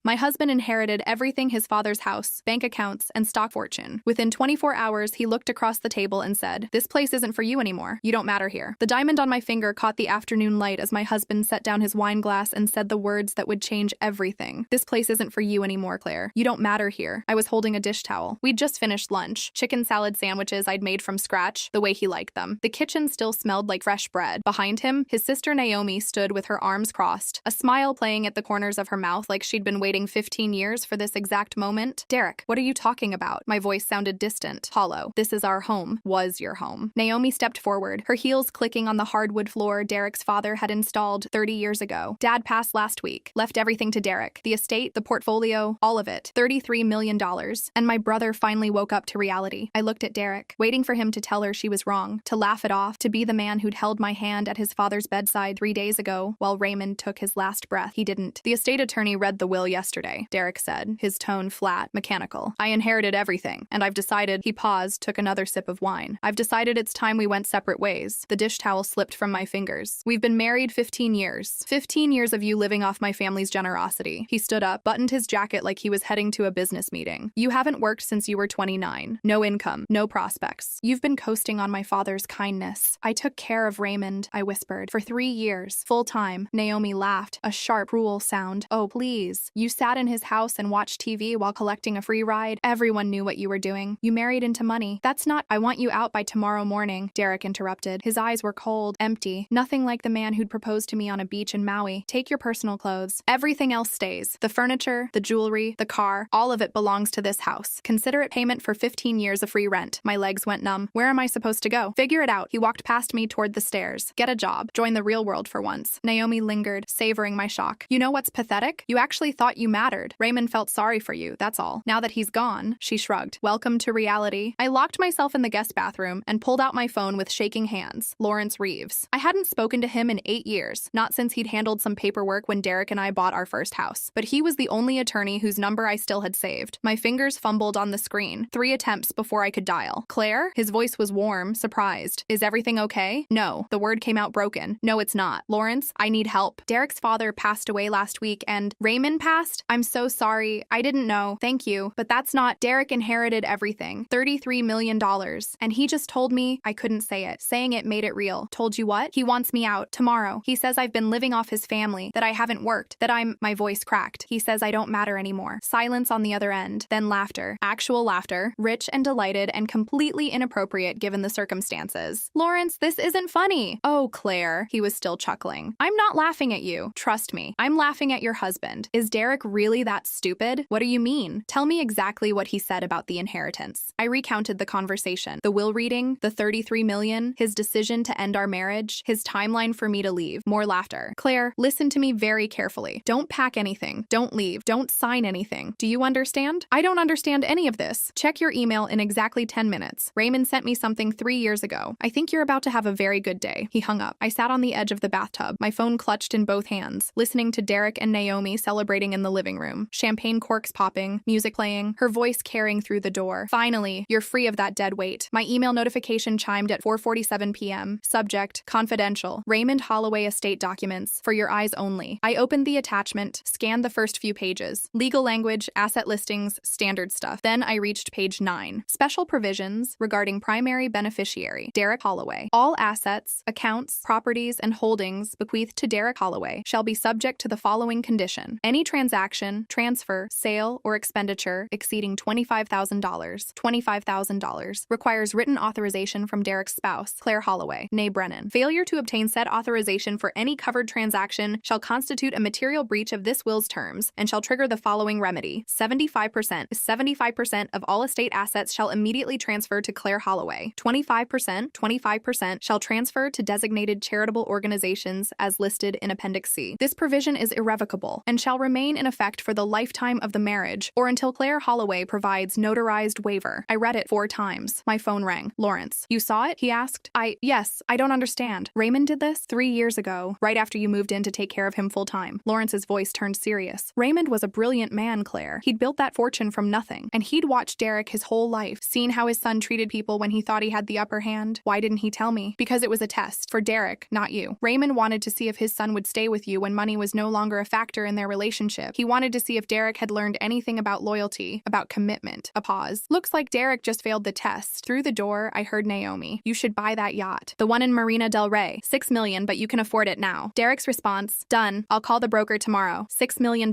My husband inherited everything: his father's house, bank accounts, and stock fortune. Within 24 hours, he looked across the table and said, "This place isn't for you anymore. You don't matter here." The diamond on my finger caught the afternoon light as my husband set down his wine glass and said the words that would change everything. "This place isn't for you anymore, Claire. You don't matter here." I was holding a dish towel. We'd just finished lunch. Chicken salad sandwiches I'd made from scratch, the way he liked them. The kitchen still smelled like fresh bread. Behind him, his sister Naomi stood with her arms crossed, a smile playing at the corners of her mouth like she'd been waiting 15 years for this exact moment. "Derek, what are you talking about?" My voice sounded distant, hollow. "This is our home. Was your home." Naomi stepped forward, her heels clicking on the hardwood floor Derek's father had installed 30 years ago. Dad passed last week, left everything to Derek. The estate, the portfolio, all of it. $33 million. And my brother finally woke up to reality. I looked at Derek, waiting for him to tell her she was wrong, to laugh it off, to be the man who'd held my hand at his father's bedside 3 days ago while Raymond took his last breath. He didn't. "The estate attorney read the will yesterday," Derek said, his tone flat, mechanical. "I inherited everything, and I've decided—" He paused, took another sip of wine. "I've decided it's time we went separate ways." The dish towel slipped from my fingers. "We've been married 15 years. 15 years of you living off my family's generosity." He stood up, buttoned his jacket like he was heading to a business meeting. "You haven't worked since you were 29. No income, no prospects. You've been coasting on my father's kindness." "I took care of Raymond," I whispered, "for 3 years, full-time." Naomi laughed, a sharp, cruel sound. "Oh, please. You sat in his house and watched TV while collecting a free ride. Everyone knew what you were doing. You married into money. That's not—" "I want you out by tomorrow morning," Derek interrupted. His eyes were cold, empty, nothing like the man who'd proposed to me on a beach in Maui. "Take your personal clothes. Everything else stays. The furniture, the jewelry, the car, all of it belongs to this house. Consider it payment for 15 years of free rent." My legs went numb. "Where am I supposed to go?" "Figure it out." He walked past me toward the stairs. "Get a job. Join the real world for once." Naomi lingered, savoring my shock. "You know what's pathetic? You actually thought you mattered. Raymond felt sorry for you, that's all. Now that he's gone," she shrugged. "Welcome to reality." I locked myself in the guest bathroom and pulled out my phone with shaking hands. Lawrence Reeves. I hadn't spoken to him in 8 years, not since he'd handled some paperwork when Derek and I bought our first house. But he was the only attorney whose number I still had saved. My fingers fumbled on the screen, 3 attempts before I could dial. "Claire?" His voice was warm, surprised. "Is everything okay?" "No." The word came out broken. "No, it's not. Lawrence, I need help. Derek's father passed away last week and—" "Raymond passed? I'm so sorry. I didn't know. Thank you. But that's not—" "Derek inherited everything. $33 million. And he just told me—" I couldn't say it. Saying it made it real. "Told you what?" "He wants me out. Tomorrow. He says I've been living off his family, that I haven't worked, that I'm—" My voice cracked. "He says I don't matter anymore." Silence on the other end. Then laughter. Actual laughter. Rich and delighted and completely inappropriate given the circumstances. "Lawrence, this isn't funny." "Oh, Claire." He was still chuckling. "I'm not laughing at you. Trust me. I'm laughing at your husband. Is Derek really that stupid?" "What do you mean?" "Tell me exactly what he said about the inheritance." I recounted the conversation. The will reading, the $33 million, his decision to end our marriage, his timeline for me to leave. More laughter. "Claire, listen to me very carefully. Don't pack anything. Don't leave. Don't sign anything. Do you understand?" "I don't understand any of this." "Check your email in exactly 10 minutes. Raymond sent me something 3 years ago. I think you're about to have a very good day." He hung up. I sat on the edge of the bathtub, my phone clutched in both hands, listening to Derek and Naomi celebrating in the living room. Champagne corks popping, music playing, her voice carrying through the door. "Finally, you're free of that dead weight." My email notification chimed at 4:47 p.m. Subject, confidential. Raymond Holloway estate documents, for your eyes only. I opened the attachment, scanned the first few pages. Legal language, asset listings, standard stuff. Then I reached page 9. Special provisions regarding primary beneficiary, Derek Holloway. All assets, accounts, properties, and holdings bequeathed to Derek Holloway shall be subject to the following condition. Any transaction, transfer, sale, or expenditure exceeding $25,000 requires written authorization from Derek's spouse, Claire Holloway, née Brennan. Failure to obtain said authorization for any covered transaction shall constitute a material breach of this will's terms and shall trigger the following remedy. 75% of all estate assets shall immediately transfer to Claire Holloway. 25% shall transfer to designated charitable organizations as listed in Appendix C. This provision is irrevocable and shall remain in effect for the lifetime of the marriage or until Claire Holloway provides notarized waiver. I read it 4 times. My phone rang. "Lawrence, you saw it?" he asked. Yes, I don't understand. Raymond did this 3 years ago, right after you moved in to take care of him full-time. Lawrence's voice turned serious. Raymond was a brilliant man, Claire. He'd built that fortune from nothing, and he'd watched Derek his whole life, seen how his son treated people when he thought he had the upper hand. Why didn't he tell me? Because it was a test. For Derek, not you. Raymond wanted to see if his son would stay with you when money was no longer a factor in their relationship. He wanted to see if Derek had learned anything about loyalty, about commitment. A pause. Looks like Derek just failed the test. Through the door, I heard Naomi. You should buy that yacht. The one in Marina del Rey. $6 million, but you can afford it now. Derek's response, done. I'll call the broker tomorrow. $6 million.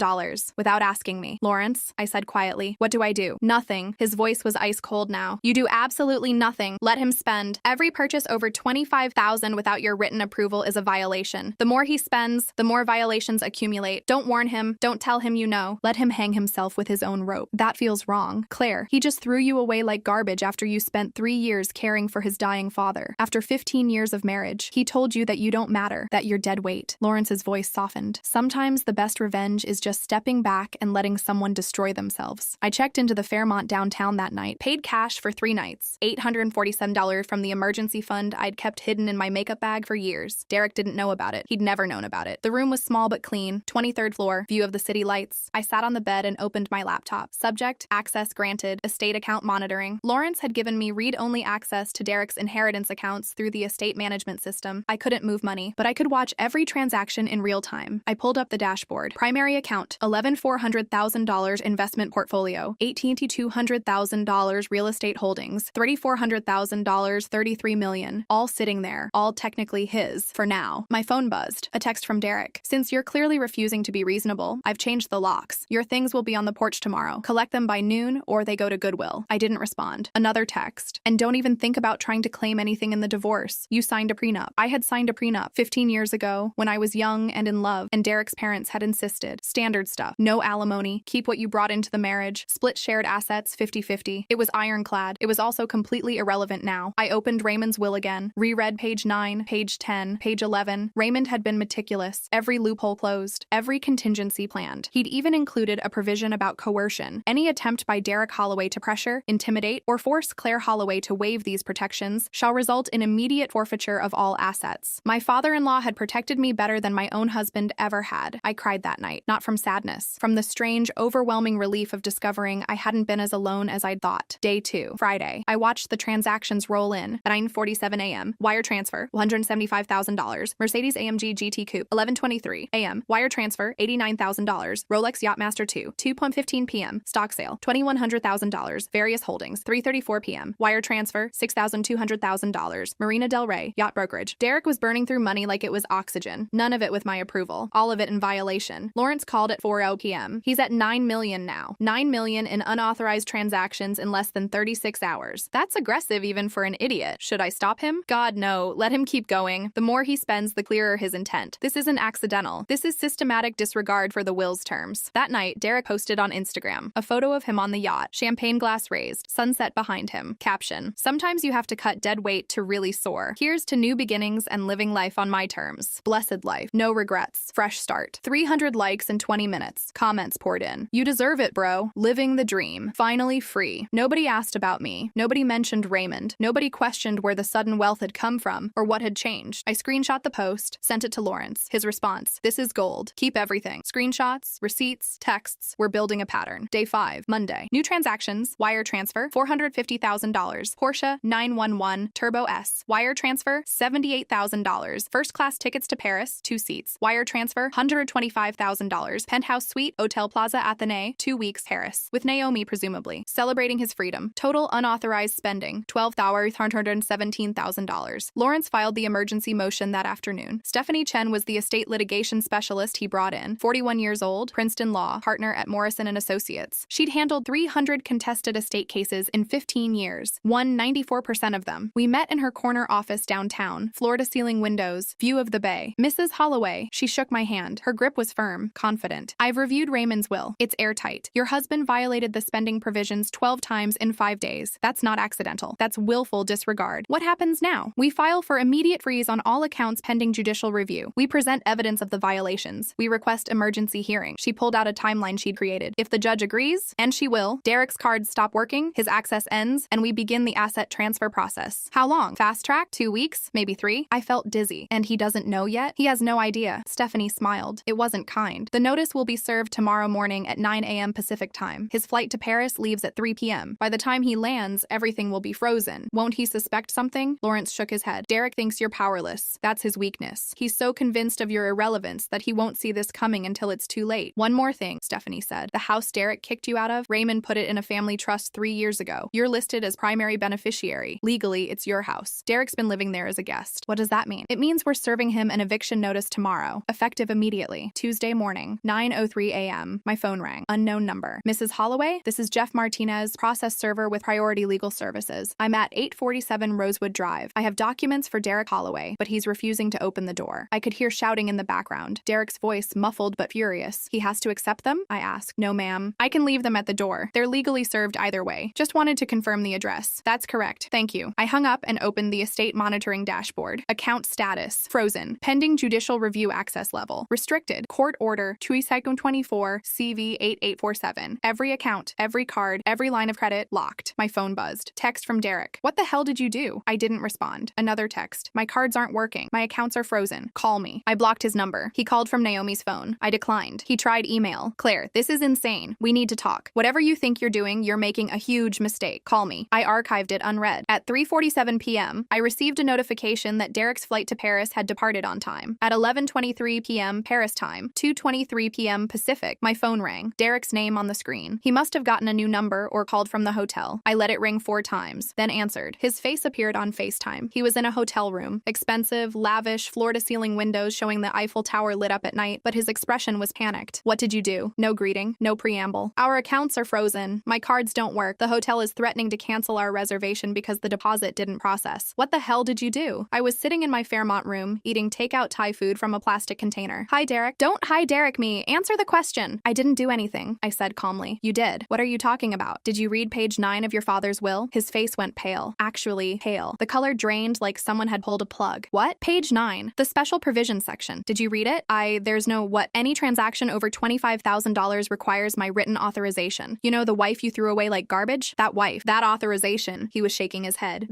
Without asking me. Lawrence, I said quietly. What do I do? Nothing. His voice was ice cold now. You do absolutely nothing. Let him spend. Every purchase over $25,000 without your written approval is a violation. The more he spends, the more violations accumulate. Don't warn him. Don't tell him you know. Let him hang himself with his own rope. That feels wrong. Claire, he just threw you away like garbage after you spent 3 years caring for his dying father. After 15 years of marriage, he told you that you don't matter, that you're dead weight. Lawrence's voice softened. Sometimes the best revenge is just stepping back and letting someone destroy themselves. I checked into the Fairmont downtown that night, paid cash for 3 nights, $847 from the emergency fund I'd kept hidden in my makeup bag for years. Derek didn't know about it. He'd never known about it. The room was small but clean, 23rd floor, view of the city lights. I sat on the bed and opened my laptop. Subject, access granted, estate account monitoring. Lawrence had given me read-only access to Derek's inheritance accounts through the estate management system. I couldn't move money, but I could watch every transaction in real time. I pulled up the dashboard. Primary account, $11,400,000 investment portfolio, $18,200,000 real estate holdings, $3,400,000, $33 million, all sitting there, all technically his, for now. My phone buzzed. A text from Derek. Since you're clearly refusing to be reasonable, I've changed the locks. Your things will be on the porch tomorrow. Collect them by noon or they go to Goodwill. I didn't respond. Another text. And don't even think about trying to claim anything in the divorce. You signed a prenup. I had signed a prenup 15 years ago when I was young and in love, and Derek's parents had insisted. Standard stuff. No alimony. Keep what you brought into the marriage. Split shared assets 50-50. It was ironclad. It was also completely irrelevant now. I opened Raymond's will again. Reread page 9, page 10, page 11. Raymond had been meticulous. Every loophole closed. Every contingency planned. He'd even included a provision about coercion. Any attempt by Derek Holloway to pressure, intimidate, or force Claire Holloway to waive these protections shall result in immediate forfeiture of all assets. My father-in-law had protected me better than my own husband ever had. I cried that night, not from sadness, from the strange, overwhelming relief of discovering I hadn't been as alone as I'd thought. Day 2, Friday. I watched the transactions roll in at 9:47 a.m. Wire transfer, $175,000. Mercedes-AMG GT Coupe, 11:23 a.m. Wire transfer, $89,000. Rolex Yachtmaster 2, 2:15 p.m. Stock sale, $2,100,000. Various holdings, 3:34 p.m. Wire transfer, $6,200,000. Marina del Rey, yacht brokerage. Derek was burning through money like it was oxygen. None of it with my approval. All of it in violation. Lawrence called at 4:00 p.m. He's at $9 million now. $9 million in unauthorized transactions in less than 36 hours. That's aggressive even for an idiot. Should I stop him? God, no. Let him keep going. The more he spends, the clearer his intent. This isn't accidental. This is systematic disregard for the will's terms. That night, Derek posted on Instagram a photo of him on the yacht, champagne glass raised, sunset behind him. Caption: sometimes you have to cut dead weight to really soar. Here's to new beginnings and living life on my terms. Blessed life. No regrets. Fresh start. 300 likes in 20 minutes. Comments poured in. You deserve it, bro. Living the dream. Finally free. Nobody asked about me. Nobody mentioned Raymond. Nobody questioned where the sudden wealth had come from or what had changed. I screenshot the post, sent it to Lawrence. His response: this is gold. Keep everything. Screenshots, receipts, texts. We're building a pattern. Day 5, Monday. New transactions. Wire transfer, $450,000. Porsche 911 Turbo S. Wire transfer, $78,000. First class tickets to Paris, 2 seats. Wire transfer, $125,000. Penthouse suite, Hotel Plaza Athénée, 2 weeks, Paris. With Naomi, presumably. Celebrating his freedom. Total unauthorized spending, $12,317,000. Lawrence filed the emergency motion that afternoon. Stephanie Chen was the estate litigation specialist he brought in. 41 years old, Princeton Law, partner at Morrison & Associates. She'd handled 300 contested estate cases in 15 years. Won 94% of them. We met in her corner office downtown. Floor-to-ceiling windows. View of the bay. Mrs. Holloway. She shook my hand. Her grip was firm, confident. I've reviewed Raymond's will. It's airtight. Your husband violated the spending provisions 12 times in 5 days. That's not accidental. That's willful disregard. What happens now? We file for immediate freeze on all accounts pending judicial review. We present evidence of the violations. We request emergency hearing. She pulled out a timeline she'd created. If the judge agrees, and she will, Derek's cards stop working, his access ends, and we begin the asset transfer process. How long? Fast track? 2 weeks? Maybe 3? I felt dizzy. And he doesn't know yet? He has no idea. Stephanie smiled. It wasn't kind. The notice will be served tomorrow morning at 9 a.m. Pacific time. His flight to Paris leaves at 3 p.m. By the time he lands, everything will be frozen. Won't he suspect something? Lawrence shook his head. Derek thinks you're powerless. That's his weakness. He's so convinced of your irrelevance that he won't see this coming until it's too late. late. One more thing, Stephanie said. The house Derek kicked you out of, Raymond put it in a family trust 3 years ago. You're listed as primary beneficiary. Legally, it's your house. Derek's been living there as a guest. What does that mean? It means we're serving him an eviction notice tomorrow, effective immediately. Tuesday morning, 9:03 a.m. My phone rang. Unknown number. Mrs. Holloway? This is Jeff Martinez, process server with Priority Legal Services. I'm at 847 Rosewood Drive. I have documents for Derek Holloway, but he's refusing to open the door. I could hear shouting in the background. Derek's voice, muffled but furious. He has to accept them? I asked. No, ma'am. I can leave them at the door. They're legally served either way. Just wanted to confirm the address. That's correct. Thank you. I hung up and opened the estate monitoring dashboard. Account status. Frozen. Pending judicial review access level. Restricted. Court order 2224 CV 8847. Every account, every card, every line of credit, locked. My phone buzzed. Text from Derek. What the hell did you do? I didn't respond. Another text. My cards aren't working. My accounts are frozen. Call me. I blocked his number. He called from Naomi's phone. I declined. He tried email. Claire, this is insane. We need to talk. Whatever you think you're doing, you're making a huge mistake. Call me. I archived it unread. At 3:47 p.m., I received a notification that Derek's flight to Paris had departed on time. At 11:23 p.m. Paris time, 2:23 p.m. Pacific, my phone rang. Derek's name on the screen. He must have gotten a new number or called from the hotel. I let it ring 4 times, then answered. His face appeared on FaceTime. He was in a hotel room. Expensive, lavish, floor-to-ceiling windows showing the Eiffel Tower lit up at night, but his expression was panicked. What did you do? No greeting, no preamble. Our accounts are frozen. My cards don't work. The hotel is threatening to cancel our reservation because the deposit didn't process. What the hell did you do? I was sitting in my Fairmont room, eating takeout Thai food from a plastic container. Hi, Derek. Don't hi, Derek me. Answer the question. I didn't do anything, I said calmly. You did. What are you talking about? Did you read page 9 of your father's will? His face went pale. Actually, pale. The color drained like someone had pulled a plug. What? Page 9. The special provision section. Did you read it? There's no what? Any transaction over $25,000 requires my written authorization. You know, the wife you threw away like garbage? That wife. That authorization. He was shaking his head.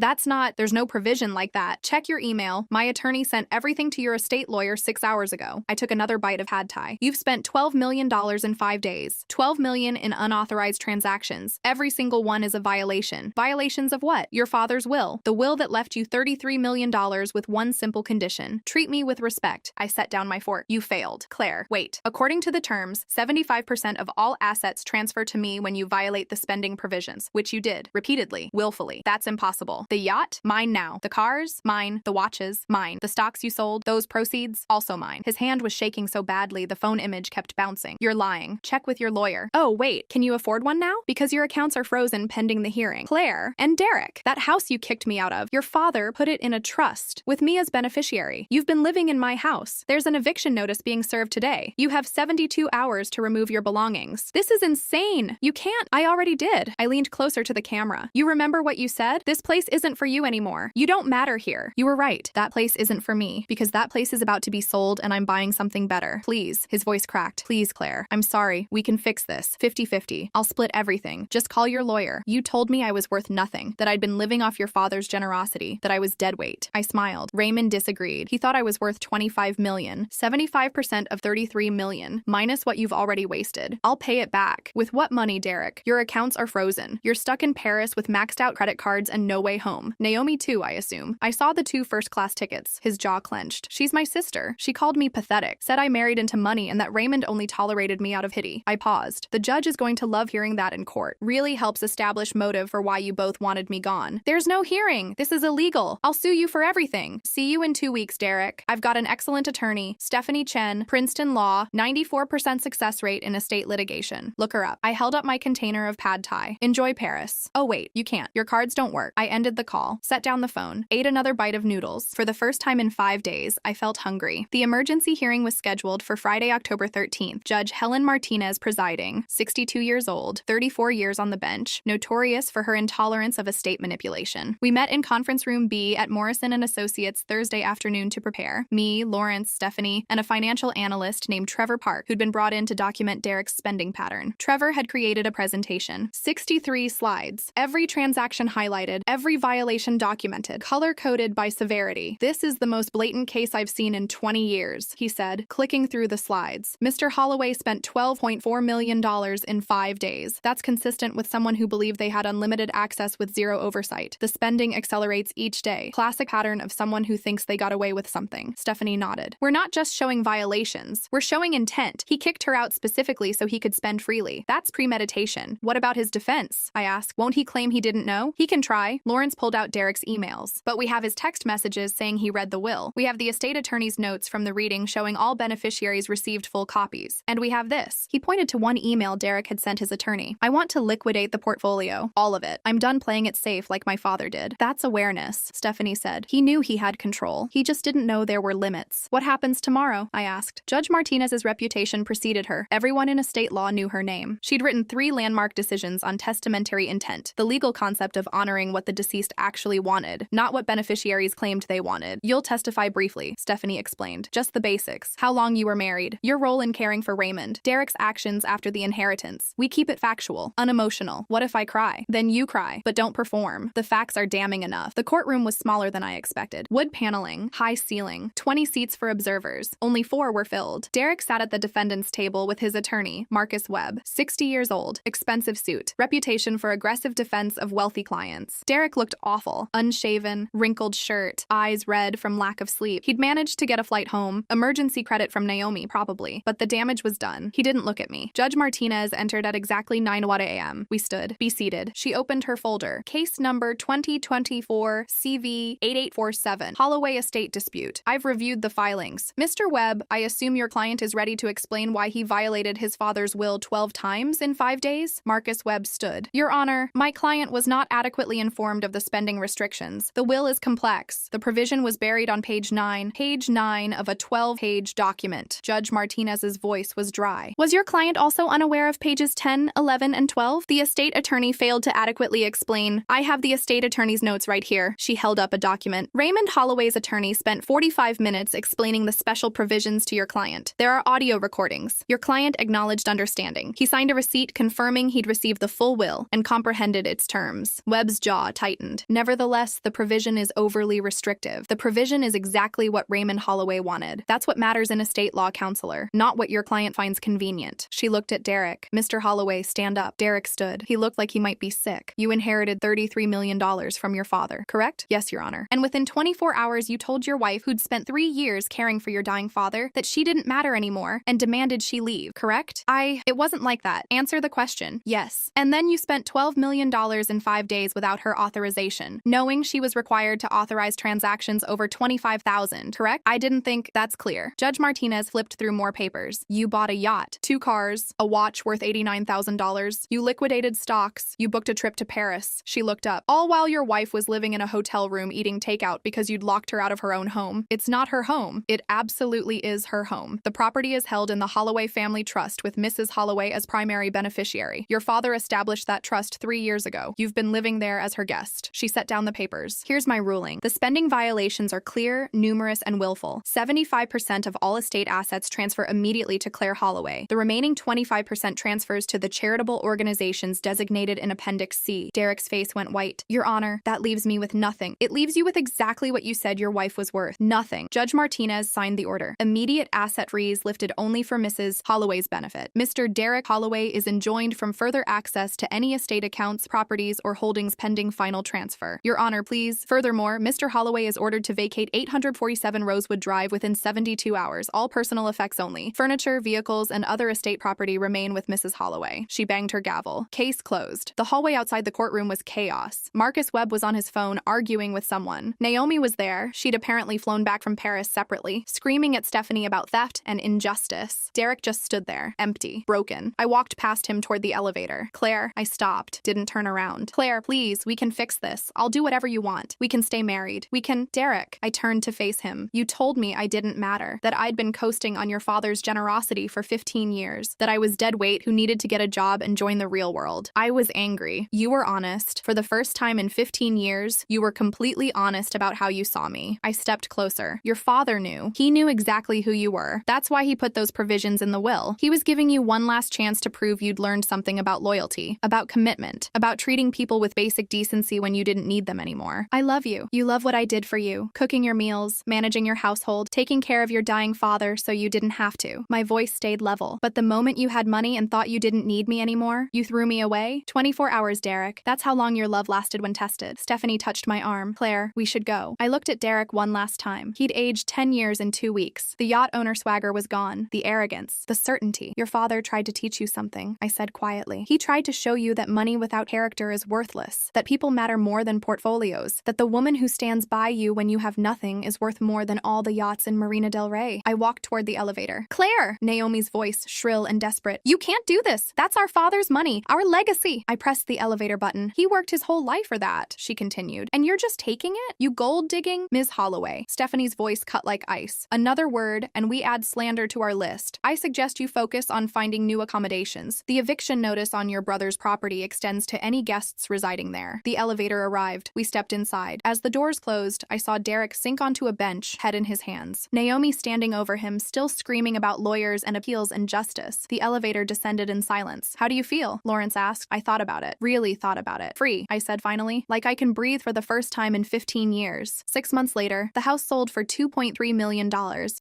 There's no provision like that. Check your email. My attorney sent everything to your estate lawyer 6 hours ago. I took another bite of pad thai. You've spent $12 million in 5 days. $12 million in unauthorized transactions. Every single one is a violation. Violations of what? Your father's will. The will that left you $33 million with one simple condition. Treat me with respect. I set down my fork. You failed. Claire, wait. According to the terms, 75% of all assets transfer to me when you violate the spending provisions, which you did, repeatedly, willfully. That's impossible. The yacht? Mine now. The cars? Mine. The watches? Mine. The stocks you sold? Those proceeds? Also mine. His hand was shaking so badly the phone image kept bouncing. You're lying. Check with your lawyer. Oh, wait. Can you afford one now? Because your accounts are frozen pending the hearing. Claire and Derek, that house you kicked me out of, your father put it in a trust with me as beneficiary. You've been living in my house. There's an eviction notice being served today. You have 72 hours to remove your belongings. This is insane. You can't. I already did. I leaned closer to the camera. You remember what you said? This place isn't for you anymore. You don't matter here. You were right. That place isn't for me because that place is about to be sold and I'm buying something better. Please. His voice cracked. Please, Claire. I'm sorry. We can fix this. 50-50. I'll split everything. Just call your lawyer. You told me I was worth nothing, that I'd been living off your father's generosity, that I was dead weight. I smiled. Raymond disagreed. He thought I was worth $25 million. 75% of $33 million, minus what you've already wasted. I'll pay it back. With what money, Derek? Your accounts are frozen. You're stuck in Paris with maxed out credit cards and no way home. Naomi too, I assume. I saw the 2 first-class tickets. His jaw clenched. She's my sister. She called me pathetic, said I married into money and that Raymond only tolerated me out of pity. I paused. The judge is going to love hearing that in court. Really helps establish motive for why you both wanted me gone. There's no hearing. This is illegal. I'll sue you for everything. See you in 2 weeks, Derek. I've got an excellent attorney, Stephanie Chen, Princeton Law, 94% success rate in estate litigation. Look her up. I held up my container of pad thai. Enjoy Paris. Oh wait, you can't. Your cards don't work. I ended the call, set down the phone, ate another bite of noodles. For the first time in 5 days, I felt hungry. The emergency hearing was scheduled for Friday, October 13th. Judge Helen Martinez presiding, 62 years old, 34 years on the bench, notorious for her intolerance of estate manipulation. We met in conference room B at Morrison & Associates Thursday afternoon to prepare. Me, Lawrence, Stephanie, and a financial analyst named Trevor Park, who'd been brought in to document Derek's spending pattern. Trevor had created a presentation. 63 slides. Every transaction highlighted, every violation documented, color-coded by severity. This is the most blatant case I've seen in 20 years, he said, clicking through the slides. Mr. Holloway spent $12.4 million in 5 days. That's consistent with someone who believed they had unlimited access with zero oversight. The spending accelerates each day. Classic pattern of someone who thinks they got away with something. Stephanie nodded. We're not just showing violations. We're showing intent. rent. He kicked her out specifically so he could spend freely. That's premeditation. What about his defense? I asked. Won't he claim he didn't know? He can try. Lawrence pulled out Derek's emails. But we have his text messages saying he read the will. We have the estate attorney's notes from the reading showing all beneficiaries received full copies. And we have this. He pointed to one email Derek had sent his attorney. I want to liquidate the portfolio. All of it. I'm done playing it safe like my father did. That's awareness, Stephanie said. He knew he had control. He just didn't know there were limits. What happens tomorrow? I asked. Judge Martinez's reputation preceded her. Everyone in estate law knew her name. She'd written 3 landmark decisions on testamentary intent, the legal concept of honoring what the deceased actually wanted, not what beneficiaries claimed they wanted. You'll testify briefly, Stephanie explained. Just the basics. How long you were married. Your role in caring for Raymond. Derek's actions after the inheritance. We keep it factual, unemotional. What if I cry? Then you cry, but don't perform. The facts are damning enough. The courtroom was smaller than I expected. Wood paneling, high ceiling, 20 seats for observers. Only 4 were filled. Derek sat at the defendant's table with his attorney, Marcus Webb, 60 years old, expensive suit, reputation for aggressive defense of wealthy clients. Derek looked awful, unshaven, wrinkled shirt, eyes red from lack of sleep. He'd managed to get a flight home, emergency credit from Naomi probably, but the damage was done. He didn't look at me. Judge Martinez entered at exactly 9:00 a.m. We stood. Be seated. She opened her folder. Case number 2024 CV 8847, Holloway Estate Dispute. I've reviewed the filings. Mr. Webb, I assume your client is ready to explain why he violated his father's will 12 times in 5 days? Marcus Webb stood. Your Honor, my client was not adequately informed of the spending restrictions. The will is complex. The provision was buried on page 9 of a 12-page document. Judge Martinez's voice was dry. Was your client also unaware of pages 10, 11, and 12? The estate attorney failed to adequately explain. I have the estate attorney's notes right here. She held up a document. Raymond Holloway's attorney spent 45 minutes explaining the special provisions to your client. There are audio recordings. Your client acknowledged understanding. He signed a receipt confirming he'd received the full will and comprehended its terms. Webb's jaw tightened. Nevertheless, the provision is overly restrictive. The provision is exactly what Raymond Holloway wanted. That's what matters in estate law, counselor, not what your client finds convenient. She looked at Derek. Mr. Holloway, stand up. Derek stood. He looked like he might be sick. You inherited $33 million from your father, correct? Yes, Your Honor. And within 24 hours, you told your wife, who'd spent 3 years caring for your dying father, that she didn't matter anymore and demanded she leave, correct? It wasn't like that. Answer the question. Yes. And then you spent $12 million in 5 days without her authorization, knowing she was required to authorize transactions over $25,000, correct? I didn't think that's clear. Judge Martinez flipped through more papers. You bought a yacht, 2 cars, a watch worth $89,000. You liquidated stocks. You booked a trip to Paris. She looked up. All while your wife was living in a hotel room eating takeout because you'd locked her out of her own home. It's not her home. It absolutely is her home. The property is held in the Holloway Family Trust with Mrs. Holloway as primary beneficiary. Your father established that trust 3 years ago. You've been living there as her guest. She set down the papers. Here's my ruling. The spending violations are clear, numerous, and willful. 75% of all estate assets transfer immediately to Claire Holloway. The remaining 25% transfers to the charitable organizations designated in Appendix C. Derek's face went white. Your Honor, that leaves me with nothing. It leaves you with exactly what you said your wife was worth. Nothing. Judge Martinez signed the order. Immediate asset freeze lifted only for Mrs. Holloway's benefit. Mr. Derek Holloway is enjoined from further access to any estate accounts, properties, or holdings pending final transfer. Your Honor, please. Furthermore, Mr. Holloway is ordered to vacate 847 Rosewood Drive within 72 hours. All personal effects only. Furniture, vehicles, and other estate property remain with Mrs. Holloway. She banged her gavel. Case closed. The hallway outside the courtroom was chaos. Marcus Webb was on his phone arguing with someone. Naomi was there. She'd apparently flown back from Paris separately, screaming at Stephanie about theft and injustice. Derek just stood there, empty, broken. I walked past him toward the elevator. Claire, I stopped, didn't turn around. Claire, please, we can fix this. I'll do whatever you want. We can stay married. We can— Derek, I turned to face him. You told me I didn't matter, that I'd been coasting on your father's generosity for 15 years, that I was dead weight who needed to get a job and join the real world. I was angry. You were honest. For the first time in 15 years, you were completely honest about how you saw me. I stepped closer. Your father knew. He knew exactly who you were. That's why he put those provisions in the will. He was giving you one last chance to prove you'd learned something about loyalty, about commitment, about treating people with basic decency when you didn't need them anymore. I love you. You love what I did for you. Cooking your meals, managing your household, taking care of your dying father so you didn't have to. My voice stayed level. But the moment you had money and thought you didn't need me anymore, you threw me away. 24 hours, Derek. That's how long your love lasted when tested. Stephanie touched my arm. Claire, we should go. I looked at Derek one last time. He'd aged 10 years in 2 weeks. The yacht owner swagger was gone. the arrogance, the certainty. Your father tried to teach you something, I said quietly. He tried to show you that money without character is worthless, that people matter more than portfolios, that the woman who stands by you when you have nothing is worth more than all the yachts in Marina del Rey. I walked toward the elevator. Claire! Naomi's voice, shrill and desperate. You can't do this. That's our father's money, our legacy. I pressed the elevator button. He worked his whole life for that, she continued. And you're just taking it? You gold-digging? Ms. Holloway. Stephanie's voice cut like ice. Another word, and we add slander to our list. I suggest you focus on finding new accommodations. The eviction notice on your brother's property extends to any guests residing there. The elevator arrived. We stepped inside. As the doors closed, I saw Derek sink onto a bench, head in his hands. Naomi standing over him, still screaming about lawyers and appeals and justice. The elevator descended in silence. How do you feel? Lawrence asked. I thought about it. Really thought about it. Free, I said finally. Like I can breathe for the first time in 15 years. 6 months later, the house sold for $2.3 million.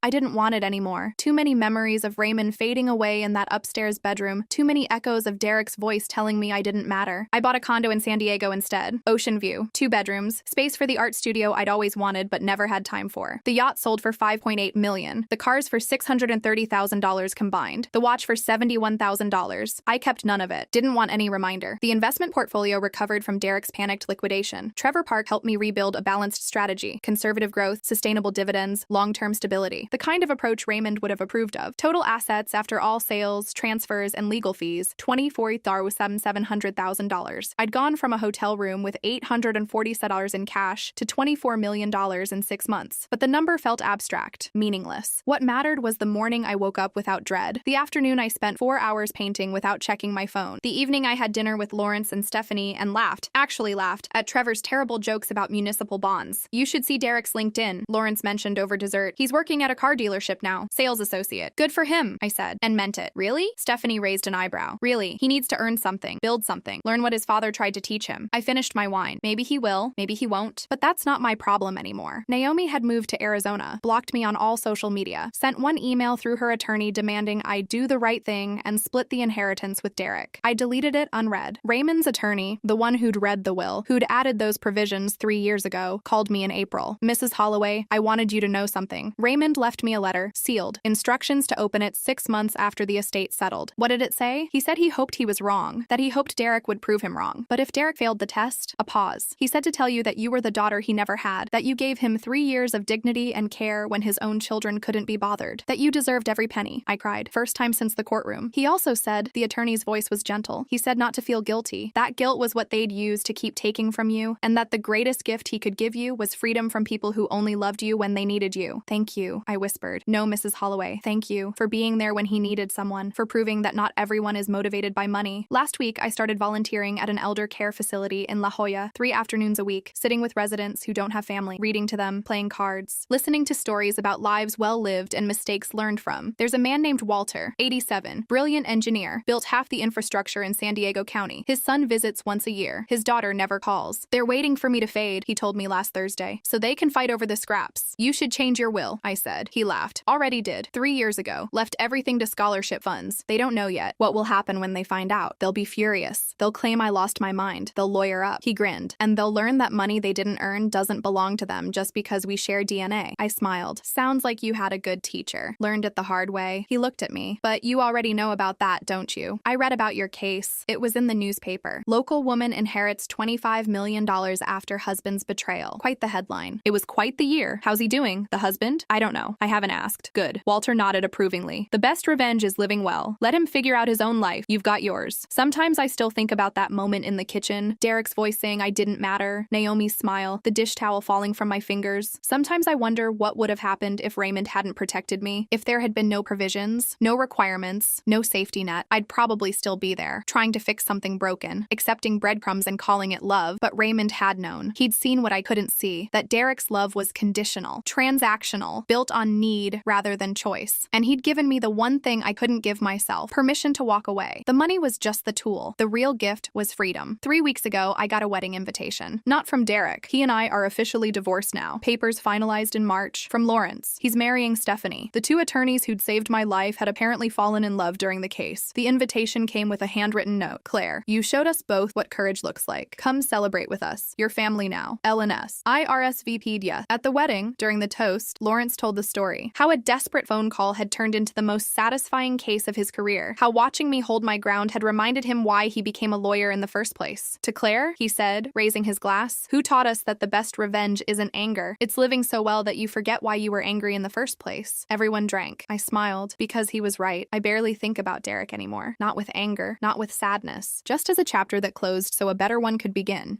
I didn't want it anymore. Too many memories of Raymond fading away in that upstairs bedroom. Too many echoes of Derek's voice telling me I didn't matter. I bought a condo in San Diego instead. Ocean view, 2 bedrooms, space for the art studio I'd always wanted but never had time for. The yacht sold for $5.8 million. The cars for $630,000 combined. The watch for $71,000. I kept none of it. Didn't want any reminder. The investment portfolio recovered from Derek's panicked liquidation. Trevor Park helped me rebuild a balanced strategy. Conservative growth, sustainable dividends, long-term stability. The kind of approach Raymond would have approved of. Total assets after all sales, transfers, and legal fees, $24,700,000. I'd gone from a hotel room with $840 in cash to $24 million in 6 months. But the number felt abstract, meaningless. What mattered was the morning I woke up without dread. The afternoon I spent 4 hours painting without checking my phone. The evening I had dinner with Lawrence and Stephanie and actually laughed, at Trevor's terrible jokes about municipal bonds. You should see Derek's LinkedIn, Lawrence mentioned over dessert. He's working at a car dealership now. Sales associate. Good for him, I said, and meant it. Really? Stephanie raised an eyebrow. Really, he needs to earn something, build something, learn what his father tried to teach him. I finished my wine. Maybe he will, maybe he won't, but that's not my problem anymore. Naomi had moved to Arizona, blocked me on all social media, sent one email through her attorney demanding I do the right thing and split the inheritance with Derek. I deleted it unread. Raymond's attorney, the one who'd read the will, who'd added those provisions 3 years ago, called me in April. Mrs. Holloway, I wanted you to know something. Raymond left me a letter, sealed, instructions to open it 6 months after the estate settled. What did it say? He said he hoped he was wrong, that he hoped Derek would prove him wrong. But if Derek failed the test, a pause. He said to tell you that you were the daughter he never had, that you gave him 3 years of dignity and care when his own children couldn't be bothered, that you deserved every penny. I cried. First time since the courtroom. He also said, the attorney's voice was gentle. He said not to feel guilty. That guilt was what they'd use to keep taking from you, and that the greatest gift he could give you was freedom from people who only loved you when they needed you. Thank you, I whispered. No, Mrs. Holloway, thank you for being there when he needed someone, for proving that not everyone is motivated by money. Last week, I started volunteering at an elder care facility in La Jolla, 3 afternoons a week, sitting with residents who don't have family, reading to them, playing cards, listening to stories about lives well lived and mistakes learned from. There's a man named Walter, 87, brilliant engineer, built half the infrastructure in San Diego County. His son visits once a year. His daughter never calls. They're waiting for me to fade, he told me last Thursday, so they can fight over the scraps. You should change your will, I said. He laughed. Already did. 3 years ago. Left everything to scholarship funds. They don't know yet what will happen when they find out. They'll be furious. They'll claim I lost my mind. They'll lawyer up. He grinned. And they'll learn that money they didn't earn doesn't belong to them just because we share DNA. I smiled. Sounds like you had a good teacher. Learned it the hard way. He looked at me. But you already know about that, don't you? I read about your case. It was in the newspaper. Local woman inherits $25 million after husband's betrayal. Quite the headline. It was quite the year. How's he doing? The husband? I don't know. I haven't asked. Good. Walter nodded approvingly. The best revenge is living well. Let him figure out his own life. You've got yours. Sometimes I still think about that moment in the kitchen. Derek's voice saying I didn't matter. Naomi's smile. The dish towel falling from my fingers. Sometimes I wonder what would have happened if Raymond hadn't protected me. If there had been no provisions, no requirements, no safety net, I'd probably still be there, trying to fix something broken, accepting breadcrumbs and calling it love. But Raymond had known. He'd seen what I couldn't see, that Derek's love was conditional, transactional, built on need rather than choice. And he'd given me the one thing I couldn't give myself, permission to walk away. The money was just the tool. The real gift was freedom. 3 weeks ago, I got a wedding invitation. Not from Derek. He and I are officially divorced now. Papers finalized in March. From Lawrence. He's marrying Stephanie. The 2 attorneys who'd saved my life had apparently fallen in love during the case. The invitation came with a handwritten note. Claire, you showed us both what courage looks like. Come celebrate with us. Your family now. I RSVP'd ya. At the wedding, during the toast, Lawrence told the story. How a desperate phone call had turned into the most satisfying case of his career. How watching me hold my ground had reminded him why he became a lawyer in the first place. To Claire, he said, raising his glass, who taught us that the best revenge isn't anger? It's living so well that you forget why you were angry in the first place. Everyone drank. I smiled, because he was right. I barely think about Derek anymore. Not with anger, not with sadness. Just as a chapter that closed so a better one could begin.